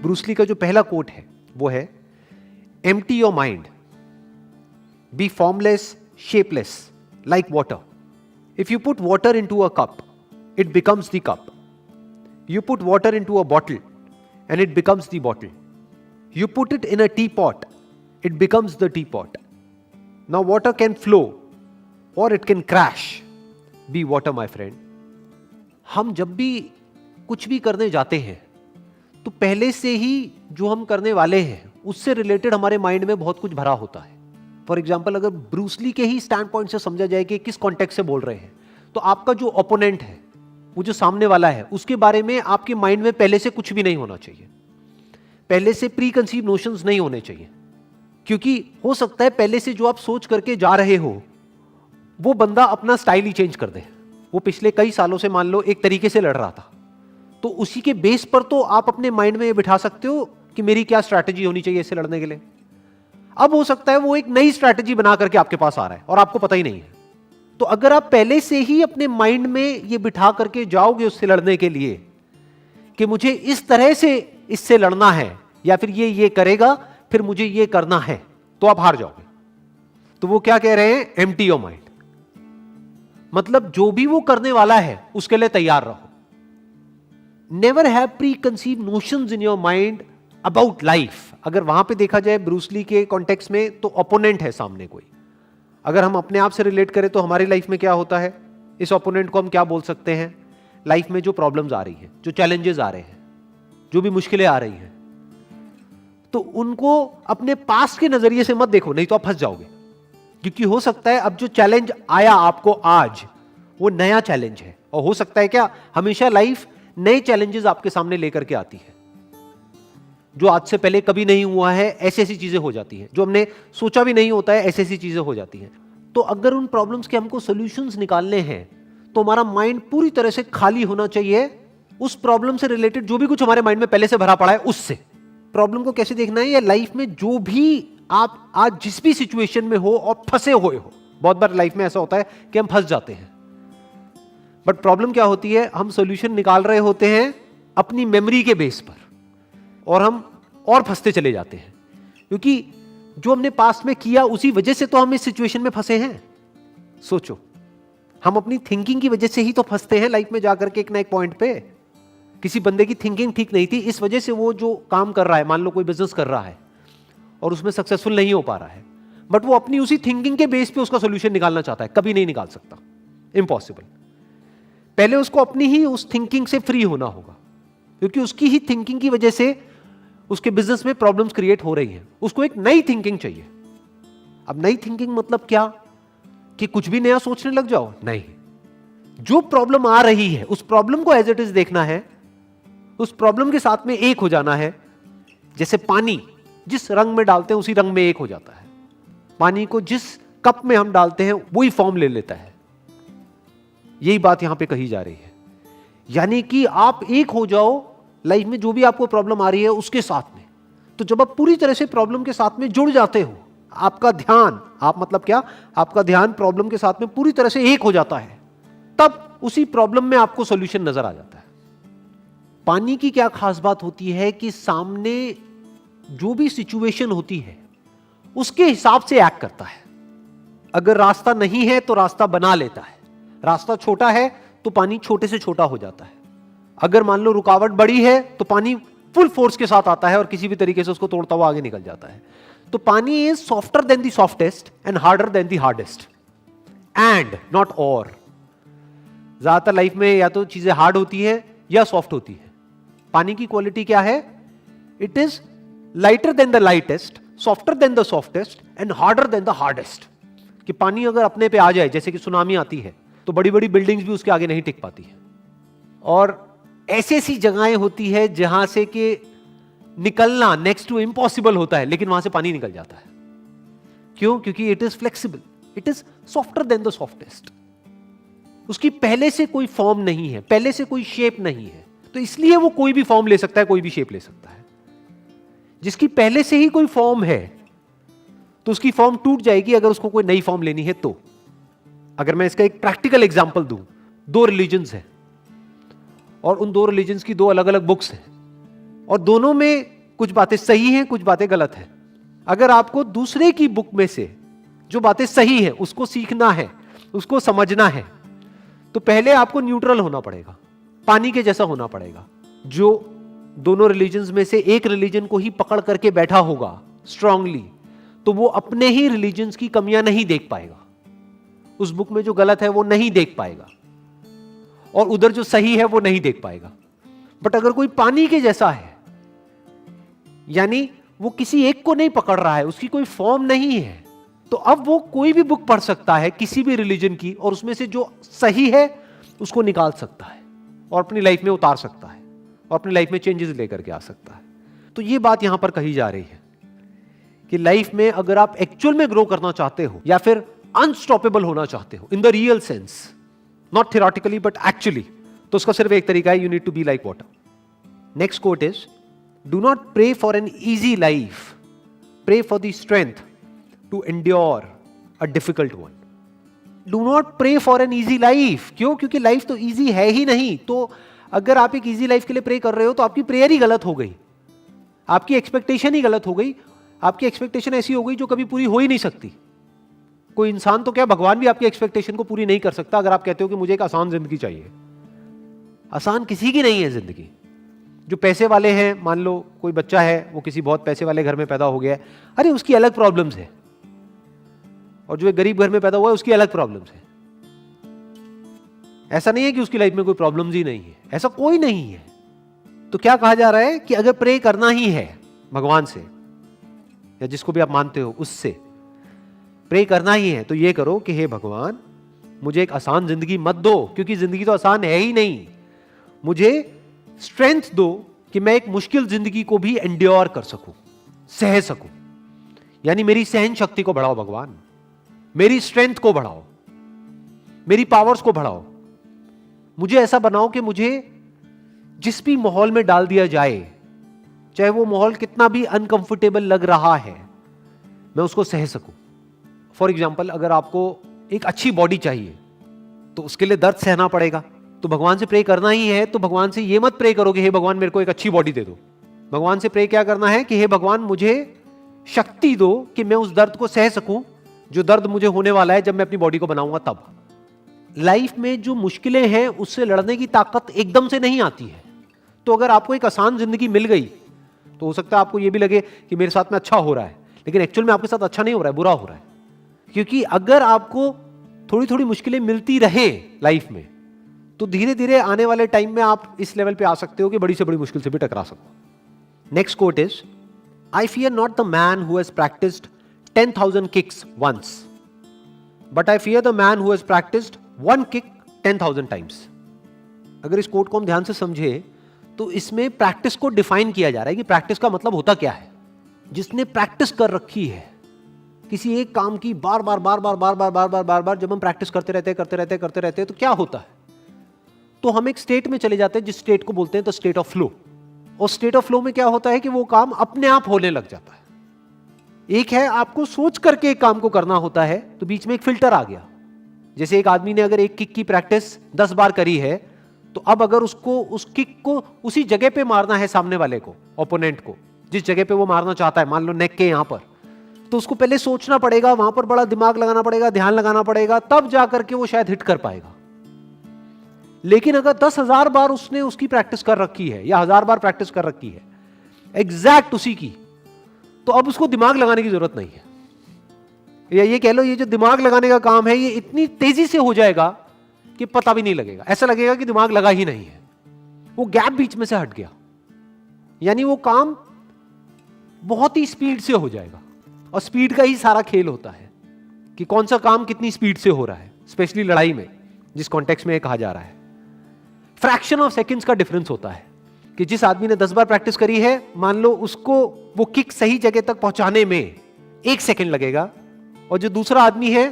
Bruce Lee का जो पहला कोट है वो है, empty your mind, B formless, shapeless, like water. If you put water into a cup, it becomes the cup. You put water into a bottle and it becomes the bottle. You put it in a T pot, it becomes the teapot. Now water can flow or it can crash. Be water, my friend. हम जब भी कुछ भी करने जाते हैं तो पहले से ही जो हम करने वाले हैं उससे रिलेटेड हमारे माइंड में बहुत कुछ भरा होता है. फॉर एग्जाम्पल, अगर ब्रूस ली के ही स्टैंड पॉइंट से समझा जाए कि किस कॉन्टेक्स्ट से बोल रहे हैं, तो आपका जो ओपोनेंट है, वो जो सामने वाला है, उसके बारे में आपके माइंड में पहले से कुछ भी नहीं होना चाहिए. पहले से प्री कंसीव नोशंस नहीं होने चाहिए, क्योंकि हो सकता है पहले से जो आप सोच करके जा रहे हो वो बंदा अपना स्टाइल ही चेंज कर दे. वो पिछले कई सालों से मान लो एक तरीके से लड़ रहा था, तो उसी के बेस पर तो आप अपने माइंड में ये बिठा सकते हो कि मेरी क्या स्ट्रैटेजी होनी चाहिए इससे लड़ने के लिए. अब हो सकता है वो एक नई स्ट्रैटेजी बना करके आपके पास आ रहा है और आपको पता ही नहीं है. तो अगर आप पहले से ही अपने माइंड में ये बिठा करके जाओगे उससे लड़ने के लिए कि मुझे इस तरह से इससे लड़ना है, या फिर ये करेगा फिर मुझे ये करना है, तो आप हार जाओगे. तो वो क्या कह रहे हैं, एम्प्टी योर माइंड. मतलब जो भी वो करने वाला है उसके लिए तैयार रहो. Never have pre conceive notions in your mind about life. अगर वहां पे देखा जाए ब्रूस ली के कॉन्टेक्स्ट में, तो ओपोनेंट है सामने कोई. अगर हम अपने आप से रिलेट करें तो हमारी लाइफ में क्या होता है, इस ओपोनेंट को हम क्या बोल सकते हैं. लाइफ में जो प्रॉब्लम्स आ रही हैं, जो चैलेंजेस आ रहे हैं, जो भी मुश्किलें आ रही हैं, तो उनको अपने पास्ट के नजरिए से मत देखो, नहीं तो आप फंस जाओगे. क्योंकि हो सकता है अब जो चैलेंज आया आपको आज, वो नया चैलेंज है. और हो सकता है क्या, हमेशा लाइफ नए चैलेंजेस आपके सामने लेकर के आती है, जो आज से पहले कभी नहीं हुआ है. ऐसी ऐसी चीजें हो जाती हैं जो हमने सोचा भी नहीं होता है, ऐसी ऐसी चीजें हो जाती हैं. तो अगर उन प्रॉब्लम्स के हमको सॉल्यूशंस निकालने हैं, तो हमारा माइंड पूरी तरह से खाली होना चाहिए उस प्रॉब्लम से रिलेटेड जो भी कुछ हमारे माइंड में पहले से भरा पड़ा है उससे. प्रॉब्लम को कैसे देखना है, या लाइफ में जो भी आप आज जिस भी सिचुएशन में हो और फंसे हुए हो. बहुत बार लाइफ में ऐसा होता है कि हम फंस जाते हैं, बट प्रॉब्लम क्या होती है, हम सॉल्यूशन निकाल रहे होते हैं अपनी मेमोरी के बेस पर, और हम और फंसते चले जाते हैं. क्योंकि जो हमने पास्ट में किया उसी वजह से तो हम इस सिचुएशन में फंसे हैं. सोचो, हम अपनी थिंकिंग की वजह से ही तो फंसते हैं लाइफ में जाकर के एक ना एक पॉइंट पे. किसी बंदे की थिंकिंग ठीक नहीं थी, इस वजह से वो जो काम कर रहा है, मान लो कोई बिजनेस कर रहा है और उसमें सक्सेसफुल नहीं हो पा रहा है, बट वो अपनी उसी थिंकिंग के बेस पे उसका सॉल्यूशन निकालना चाहता है. कभी नहीं निकाल सकता, इम्पॉसिबल. पहले उसको अपनी ही उस थिंकिंग से फ्री होना होगा, क्योंकि उसकी ही थिंकिंग की वजह से उसके बिजनेस में प्रॉब्लम्स क्रिएट हो रही हैं. उसको एक नई थिंकिंग चाहिए. अब नई थिंकिंग मतलब क्या, कि कुछ भी नया सोचने लग जाओ, नहीं. जो प्रॉब्लम आ रही है उस प्रॉब्लम को एज इट इज देखना है, उस प्रॉब्लम के साथ में एक हो जाना है. जैसे पानी जिस रंग में डालते हैं उसी रंग में एक हो जाता है. पानी को जिस कप में हम डालते हैं वही फॉर्म ले लेता है. यही बात यहां पे कही जा रही है. यानी कि आप एक हो जाओ लाइफ में जो भी आपको प्रॉब्लम आ रही है उसके साथ में. तो जब आप पूरी तरह से प्रॉब्लम के साथ में जुड़ जाते हो, आपका ध्यान, आप मतलब क्या, आपका ध्यान प्रॉब्लम के साथ में पूरी तरह से एक हो जाता है, तब उसी प्रॉब्लम में आपको सॉल्यूशन नजर आ जाता है. पानी की क्या खास बात होती है कि सामने जो भी सिचुएशन होती है उसके हिसाब से एक्ट करता है. अगर रास्ता नहीं है तो रास्ता बना लेता है. रास्ता छोटा है तो पानी छोटे से छोटा हो जाता है. अगर मान लो रुकावट बड़ी है तो पानी फुल फोर्स के साथ आता है और किसी भी तरीके से उसको तोड़ता हुआ आगे निकल जाता है. तो पानी is softer then the softest and harder than the hardest, and not और. ज्यादातर लाइफ में या तो चीजें हार्ड होती है या सॉफ्ट होती है. पानी की क्वालिटी क्या है, it is lighter than the lightest, softer then the softest and harder than the hardest. कि पानी अगर अपने पे आ जाए, जैसे कि सुनामी आती है, तो बड़ी बड़ी बिल्डिंग्स भी उसके आगे नहीं टिक पाती है. और ऐसी ऐसी जगहें होती है जहां से कि निकलना नेक्स्ट टू इम्पॉसिबल होता है, लेकिन वहां से पानी निकल जाता है. क्यों? क्योंकि it is flexible, it is softer then the softest. उसकी पहले से कोई फॉर्म नहीं है, पहले से कोई शेप नहीं है, तो इसलिए वो कोई भी फॉर्म ले सकता है, कोई भी शेप ले सकता है. जिसकी पहले से ही कोई फॉर्म है तो उसकी फॉर्म टूट जाएगी अगर उसको कोई नई फॉर्म लेनी है तो. अगर मैं इसका एक प्रैक्टिकल एग्जांपल दूं, 2 रिलीजन्स हैं और उन 2 रिलीजन्स की 2 अलग अलग बुक्स हैं, और दोनों में कुछ बातें सही हैं, कुछ बातें गलत हैं। अगर आपको दूसरे की बुक में से जो बातें सही हैं उसको सीखना है, उसको समझना है, तो पहले आपको न्यूट्रल होना पड़ेगा, पानी के जैसा होना पड़ेगा। जो दोनों रिलीजन्स में से एक रिलीजन को ही पकड़ करके बैठा होगा स्ट्रांगली, तो वो अपने ही रिलीजन्स की कमियां नहीं देख पाएगा। उस बुक में जो गलत है वो नहीं देख पाएगा, और उधर जो सही है वो नहीं देख पाएगा। बट अगर कोई पानी के जैसा है, यानी वो किसी एक को नहीं पकड़ रहा है, उसकी कोई फॉर्म नहीं है, तो अब वो कोई भी बुक पढ़ सकता है किसी भी रिलीजन की, और उसमें से जो सही है उसको निकाल सकता है और अपनी लाइफ में उतार सकता है और अपनी लाइफ में चेंजेस लेकर के आ सकता है। तो ये बात यहां पर कही जा रही है कि लाइफ में अगर आप एक्चुअल में ग्रो करना चाहते हो या फिर अनस्टॉपेबल होना चाहते हो in the real sense, not theoretically but actually, तो उसका सिर्फ एक तरीका है, you need to be like water. Next coat is, do not pray for an easy life, pray for the strength to endure a difficult one. Do not pray for an easy life. क्यों? क्योंकि life तो easy है ही नहीं। तो अगर आप एक easy life के लिए प्रे कर रहे हो तो आपकी प्रेयर ही गलत हो गई, आपकी एक्सपेक्टेशन ही गलत हो गई। आपकी एक्सपेक्टेशन ऐसी हो गई जो कभी पूरी हो ही नहीं सकती। कोई इंसान तो क्या, भगवान भी आपकी एक्सपेक्टेशन को पूरी नहीं कर सकता। अगर आप कहते हो कि मुझे एक आसान जिंदगी चाहिए, आसान किसी की नहीं है जिंदगी। जो पैसे वाले हैं, मान लो कोई बच्चा है, वो किसी बहुत पैसे वाले घर में पैदा हो गया है, अरे उसकी अलग प्रॉब्लम्स है, और जो एक गरीब घर में पैदा हुआ है उसकी अलग प्रॉब्लम्स है। ऐसा नहीं है कि उसकी लाइफ में कोई प्रॉब्लम्स ही नहीं है, ऐसा कोई नहीं है। तो क्या कहा जा रहा है कि अगर प्रे करना ही है भगवान से या जिसको भी आप मानते हो उससे प्रे करना ही है, तो ये करो कि हे भगवान, मुझे एक आसान जिंदगी मत दो, क्योंकि जिंदगी तो आसान है ही नहीं। मुझे स्ट्रेंथ दो कि मैं एक मुश्किल जिंदगी को भी एंड्योर कर सकूं, सह सकूं। यानी मेरी सहन शक्ति को बढ़ाओ भगवान, मेरी स्ट्रेंथ को बढ़ाओ, मेरी पावर्स को बढ़ाओ। मुझे ऐसा बनाओ कि मुझे जिस भी माहौल में डाल दिया जाए, चाहे वो माहौल कितना भी अनकंफर्टेबल लग रहा है, मैं उसको सह सकूं। फॉर एग्जाम्पल, अगर आपको एक अच्छी बॉडी चाहिए तो उसके लिए दर्द सहना पड़ेगा, तो भगवान से प्रे करना ही है। तो भगवान से ये मत प्रे करो कि हे भगवान मेरे को एक अच्छी बॉडी दे दो। भगवान से प्रे क्या करना है कि हे भगवान, मुझे शक्ति दो कि मैं उस दर्द को सह सकूं जो दर्द मुझे होने वाला है जब मैं अपनी बॉडी को बनाऊंगा तब। लाइफ में जो मुश्किलें हैं उससे लड़ने की ताकत एकदम से नहीं आती है। तो अगर आपको एक आसान जिंदगी मिल गई तो हो सकता है आपको यह भी लगे कि मेरे साथ में अच्छा हो रहा है, लेकिन एक्चुअल में आपके साथ अच्छा नहीं हो रहा है, बुरा हो रहा है। क्योंकि अगर आपको थोड़ी थोड़ी मुश्किलें मिलती रहे लाइफ में, तो धीरे धीरे आने वाले टाइम में आप इस लेवल पे आ सकते हो कि बड़ी से बड़ी मुश्किल से भी टकरा सको। Next coat is, I fear not the man who has practised 10,000 kicks once, but I fear the man who has practiced one kick 10,000 times. अगर इस कोट को हम ध्यान से समझे तो इसमें प्रैक्टिस को डिफाइन किया जा रहा है कि प्रैक्टिस का मतलब होता क्या है। जिसने प्रैक्टिस कर रखी है किसी एक काम की, बार बार बार बार बार बार बार बार बार बार जब हम प्रैक्टिस करते रहते हैं तो क्या होता है, तो हम एक स्टेट में चले जाते हैं जिस स्टेट को बोलते हैं द स्टेट ऑफ फ्लो। और स्टेट ऑफ फ्लो में क्या होता है कि वो काम अपने आप होने लग जाता है। एक है आपको सोच करके एक काम को करना होता है, तो बीच में एक फिल्टर आ गया। जैसे एक आदमी ने अगर एक किक की प्रैक्टिस 10 बार करी है, तो अब अगर उसको उस किक को उसी जगह पे मारना है, सामने वाले को, ओपोनेंट को, जिस जगह पे वो मारना चाहता है, मान लो नेक के यहां पर, तो उसको पहले सोचना पड़ेगा, वहां पर बड़ा दिमाग लगाना पड़ेगा, ध्यान लगाना पड़ेगा, तब जाकर के वो शायद हिट कर पाएगा। लेकिन अगर 10,000 बार उसने उसकी प्रैक्टिस कर रखी है या 1000 बार प्रैक्टिस कर रखी है एग्जैक्ट उसी की, तो अब उसको दिमाग लगाने की जरूरत नहीं है। या ये कह लो, ये जो दिमाग लगाने का काम है ये इतनी तेजी से हो जाएगा कि पता भी नहीं लगेगा, ऐसा लगेगा कि दिमाग लगा ही नहीं है। वो गैप बीच में से हट गया, यानी वो काम बहुत ही स्पीड से हो जाएगा। और स्पीड का ही सारा खेल होता है कि कौन सा काम कितनी स्पीड से हो रहा है, स्पेशली लड़ाई में, जिस कॉन्टेक्स्ट में कहा जा रहा है। फ्रैक्शन ऑफ सेकंड्स का डिफरेंस होता है कि जिस आदमी ने 10 बार प्रैक्टिस करी है, मान लो उसको वो किक सही जगह तक पहुंचाने में 1 सेकंड लगेगा, और जो दूसरा आदमी है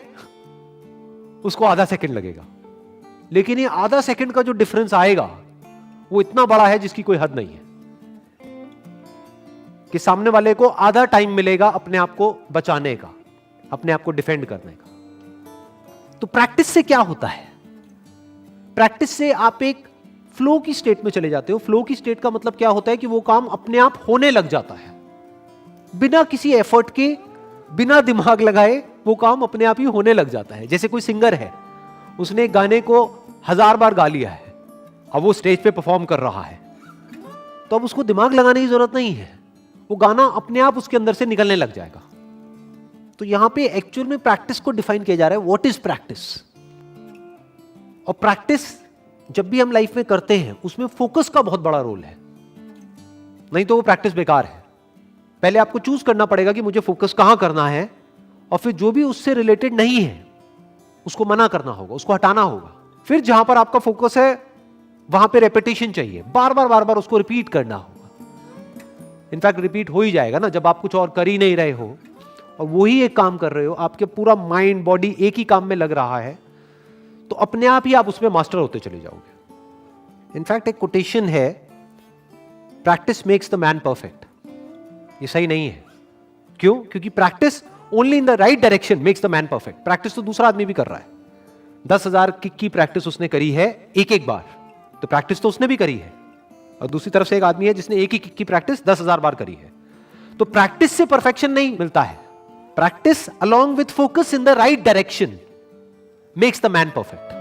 उसको आधा सेकंड लगेगा। लेकिन ये आधा सेकंड का जो डिफरेंस आएगा वो इतना बड़ा है जिसकी कोई हद नहीं है, कि सामने वाले को आधा टाइम मिलेगा अपने आप को बचाने का, अपने आप को डिफेंड करने का। तो प्रैक्टिस से क्या होता है? प्रैक्टिस से आप एक फ्लो की स्टेट में चले जाते हो। फ्लो की स्टेट का मतलब क्या होता है कि वो काम अपने आप होने लग जाता है, बिना किसी एफर्ट के, बिना दिमाग लगाए वो काम अपने आप ही होने लग जाता है। जैसे कोई सिंगर है, उसने एक गाने को 1000 बार गा लिया है, अब वो स्टेज पे परफॉर्म कर रहा है, तो अब उसको दिमाग लगाने की जरूरत नहीं है, वो गाना अपने आप उसके अंदर से निकलने लग जाएगा। तो यहां पे एक्चुअल में प्रैक्टिस को डिफाइन किया जा रहा है, व्हाट इज प्रैक्टिस। और प्रैक्टिस जब भी हम लाइफ में करते हैं उसमें फोकस का बहुत बड़ा रोल है, नहीं तो वो प्रैक्टिस बेकार है। पहले आपको चूज करना पड़ेगा कि मुझे फोकस कहां करना है, और फिर जो भी उससे रिलेटेड नहीं है उसको मना करना होगा, उसको हटाना होगा। फिर जहां पर आपका फोकस है वहां पे रेपिटेशन चाहिए, बार बार उसको रिपीट करना होगा। इनफैक्ट रिपीट हो ही जाएगा ना, जब आप कुछ और कर ही नहीं रहे हो और वही एक काम कर रहे हो, आपके पूरा माइंड बॉडी एक ही काम में लग रहा है, तो अपने आप ही आप उसमें मास्टर होते चले जाओगे। इनफैक्ट एक कोटेशन है, practice makes the man perfect. ये सही नहीं है। क्यों? क्योंकि practice only in the right direction makes the man perfect. Practice तो दूसरा आदमी भी कर रहा है, 10,000 किक की प्रैक्टिस उसने करी है एक एक बार, तो प्रैक्टिस तो उसने भी करी है। और दूसरी तरफ से एक आदमी है जिसने एक ही किक की प्रैक्टिस 10,000 बार करी है। तो प्रैक्टिस से परफेक्शन नहीं मिलता है, practice along with focus in the right direction makes the man perfect.